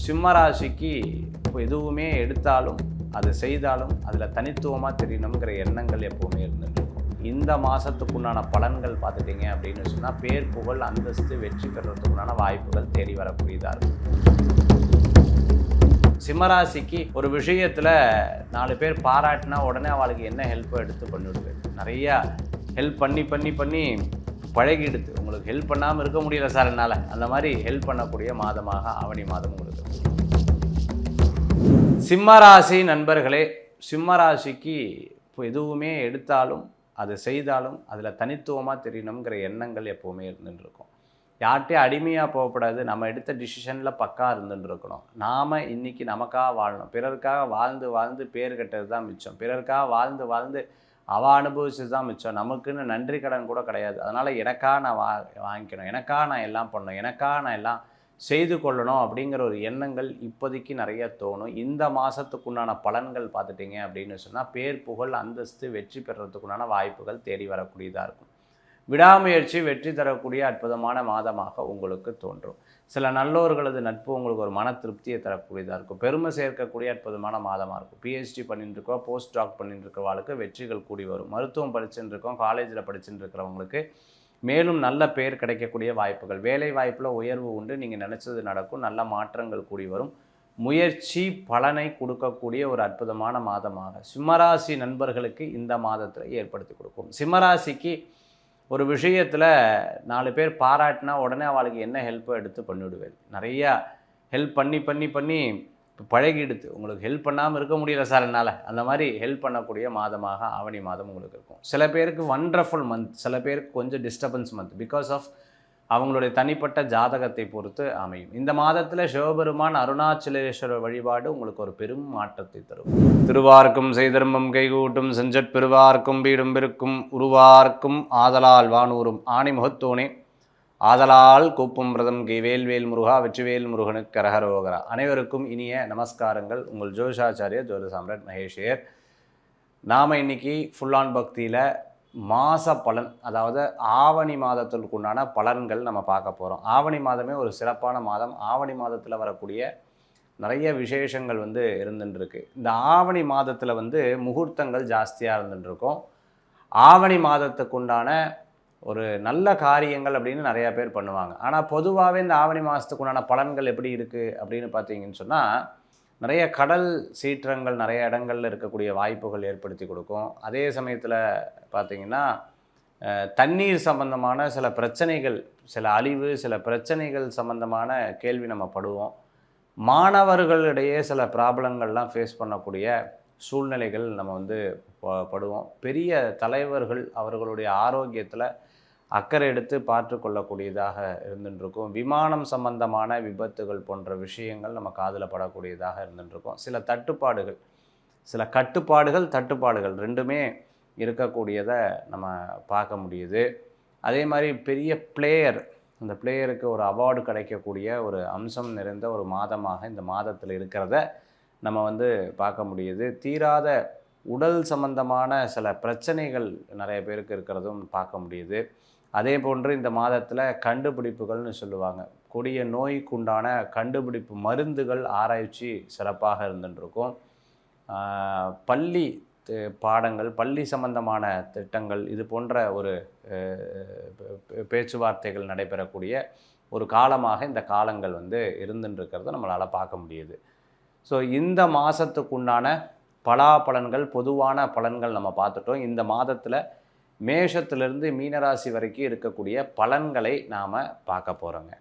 சிம்ம ராசிக்கு இப்போ எதுவுமே எடுத்தாலும் அது செய்தாலும் அதில் தனித்துவமாக தெரியணுங்கிற எண்ணங்கள் எப்போவுமே இருந்துட்டு இருக்கும். இந்த மாதத்துக்குண்டான பலன்கள் பார்த்துட்டிங்க அப்படின்னு சொன்னால் பேர் புகழ் அந்தஸ்து வெற்றி பெறுறதுக்குண்டான வாய்ப்புகள் தேடி வரக்கூடியதாக இருக்கும். சிம்மராசிக்கு ஒரு விஷயத்தில் 4 பேர் பாராட்டினா உடனே அவளுக்கு என்ன ஹெல்ப்போ எடுத்து பண்ணிவிடுவேன். நிறையா ஹெல்ப் பண்ணி பழகிடுது. உங்களுக்கு ஹெல்ப் பண்ணாமல் இருக்க முடியல சார் என்னால், அந்த மாதிரி ஹெல்ப் பண்ணக்கூடிய மாதமாக ஆவணி மாதம் உங்களுக்கு. சிம்மராசி நண்பர்களே, சிம்மராசிக்கு இப்போ எதுவுமே எடுத்தாலும் அது செய்தாலும் அதில் தனித்துவமாக தெரியணுங்கிற எண்ணங்கள் எப்போவுமே இருந்துட்டு இருக்கும். யார்கிட்டையும் அடிமையாக போகக்கூடாது. நம்ம எடுத்த டிசிஷனில் பக்கா இருந்துட்டு இருக்கணும். நாம் இன்றைக்கி நமக்காக வாழணும். பிறருக்காக வாழ்ந்து பேர் கெட்டது தான் மிச்சம். பிறருக்காக வாழ்ந்து அவள் அனுபவிச்சது தான் மிச்சம். நமக்குன்னு நன்றி கடன் கூட கிடையாது. அதனால் எனக்காக நான் வாங்கிக்கணும், எனக்காக நான் எல்லாம் பண்ணணும், எனக்காக நான் எல்லாம் செய்து கொள்ளணும் அப்படிங்கிற ஒரு எண்ணங்கள் இப்போதைக்கு நிறைய தோணும். இந்த மாதத்துக்குண்டான பலன்கள் பார்த்துட்டிங்க அப்படின்னு சொன்னால் பேர் புகழ் அந்தஸ்து வெற்றி பெறுறதுக்குண்டான வாய்ப்புகள் தேடி வரக்கூடியதாக இருக்கும். விடாமுயற்சி வெற்றி தரக்கூடிய அற்புதமான மாதமாக உங்களுக்கு தோன்றும். சில நல்லோர்களது நட்பு உங்களுக்கு ஒரு மன திருப்தியை தரக்கூடியதாக இருக்கும். பெருமை சேர்க்கக்கூடிய அற்புதமான மாதமாக இருக்கும். பிஹெச்டி பண்ணிட்டு இருக்கோம், போஸ்ட் டாக் பண்ணிட்டு இருக்கிறவங்களுக்கு வெற்றிகள் கூடி வரும். மருத்துவம் படிச்சுட்டு இருக்கோம், காலேஜில் படிச்சுட்டு இருக்கிறவங்களுக்கு மேலும் நல்ல பேர் கிடைக்கக்கூடிய வாய்ப்புகள், வேலை வாய்ப்பில் உயர்வு உண்டு. நீங்கள் நினச்சது நடக்கும், நல்ல மாற்றங்கள் கூடி வரும். முயற்சி பலனை கொடுக்கக்கூடிய ஒரு அற்புதமான மாதமாக சிம்மராசி நண்பர்களுக்கு இந்த மாதத்தில் ஏற்படுத்தி கொடுக்கும். சிம்மராசிக்கு ஒரு விஷயத்தில் 4 பேர் பாராட்டினா உடனே அவளுக்கு என்ன ஹெல்ப்போ எடுத்து பண்ணிவிடுவேன். நிறையா ஹெல்ப் பண்ணி பழகிடுது. உங்களுக்கு ஹெல்ப் பண்ணாமல் இருக்க முடியல சார் என்னால், அந்த மாதிரி ஹெல்ப் பண்ணக்கூடிய மாதமாக ஆவணி மாதம் உங்களுக்கு இருக்கும். சில பேருக்கு வண்டர்ஃபுல் மந்த், சில பேருக்கு கொஞ்சம் டிஸ்டர்பன்ஸ் மந்த். பிகாஸ் ஆஃப் அவங்களுடைய தனிப்பட்ட ஜாதகத்தை பொறுத்து அமையும். இந்த மாதத்தில் சிவபெருமான் அருணாச்சலேஸ்வரர் வழிபாடு உங்களுக்கு ஒரு பெரும் மாற்றத்தை தரும். திருவார்க்கும் செய்தர்மம் கைகூட்டும் செஞ்சற் பெருவார்க்கும் வீடும் பெருக்கும் உருவார்க்கும் ஆதலால் வானூரும் ஆணி முகத்தோனே ஆதலால் கூப்பும் பிரதம் கை வேல்வேல் முருகா வெற்றிவேல் முருகனுக்கு கரகரோகரா. அனைவருக்கும் இனிய நமஸ்காரங்கள். உங்கள் ஜோதிஷாச்சாரிய ஜோதி சாம்ராட் மகேஷியர். நாம் இன்றைக்கி ஃபுல் ஆன் பக்தியில் மாத பலன், அதாவது ஆவணி மாதத்திற்கு உண்டான பலன்கள் நம்ம பார்க்க போகிறோம். ஆவணி மாதமே ஒரு சிறப்பான மாதம். ஆவணி மாதத்தில் வரக்கூடிய நிறைய விசேஷங்கள் இருந்துட்டுருக்கு. இந்த ஆவணி மாதத்தில் முகூர்த்தங்கள் ஜாஸ்தியாக இருந்துட்டுருக்கும். ஆவணி மாதத்துக்குண்டான ஒரு நல்ல காரியங்கள் அப்படின்னு நிறையா பேர் பண்ணுவாங்க. ஆனால் பொதுவாகவே இந்த ஆவணி மாதத்துக்குண்டான பலன்கள் எப்படி இருக்குது அப்படின்னு பார்த்தீங்கன்னு சொன்னால், நிறைய கடல் சீற்றங்கள் நிறைய இடங்களில் இருக்கக்கூடிய வாய்ப்புகள் ஏற்படுத்தி கொடுக்கும். அதே சமயத்தில் பார்த்திங்கன்னா தண்ணீர் சம்பந்தமான சில பிரச்சனைகள், சில அழிவு, சில பிரச்சனைகள் சம்பந்தமான கேள்வி நம்ம படுவோம். மாணவர்களிடையே சில ப்ராப்ளங்கள்லாம் ஃபேஸ் பண்ணக்கூடிய சூழ்நிலைகள் நம்ம படுவோம். பெரிய தலைவர்கள் அவர்களுடைய ஆரோக்கியத்தில் அக்கறை எடுத்து பார்த்து கொள்ளக்கூடியதாக இருந்துட்டுருக்கும். விமானம் சம்பந்தமான விபத்துகள் போன்ற விஷயங்கள் நம்ம காதில் படக்கூடியதாக இருந்துட்டுருக்கும். சில தட்டுப்பாடுகள், சில தட்டுப்பாடுகள் ரெண்டுமே இருக்கக்கூடியதை நம்ம பார்க்க முடியுது. அதே மாதிரி பெரிய பிளேயர், அந்த பிளேயருக்கு ஒரு அவார்டு கிடைக்கக்கூடிய ஒரு அம்சம் நிறைந்த ஒரு மாதமாக இந்த மாதத்தில் இருக்கிறத நம்ம பார்க்க முடியுது. தீராத உடல் சம்பந்தமான சில பிரச்சனைகள் நிறைய பேருக்கு இருக்கிறதும் பார்க்க முடியுது. அதே போன்று இந்த மாதத்தில் கண்டுபிடிப்புகள்னு சொல்லுவாங்க. கொடிய நோய்க்குண்டான கண்டுபிடிப்பு மருந்துகள் ஆராய்ச்சி சிறப்பாக இருந்துட்டுருக்கும். பள்ளி பாடங்கள், பள்ளி சம்பந்தமான திட்டங்கள், இது போன்ற ஒரு பேச்சுவார்த்தைகள் நடைபெறக்கூடிய ஒரு காலமாக இந்த காலங்கள் இருந்துட்டுருக்கிறத நம்மளால் பார்க்க முடியுது. ஸோ இந்த மாதத்துக்குண்டான பலாபலன்கள், பொதுவான பலன்கள் நம்ம பார்த்துட்டோம். இந்த மாதத்தில் மேஷத்திலிருந்து மீனராசி வரைக்கும் இருக்கக்கூடிய பலன்களை நாம் பார்க்க போகிறோங்க.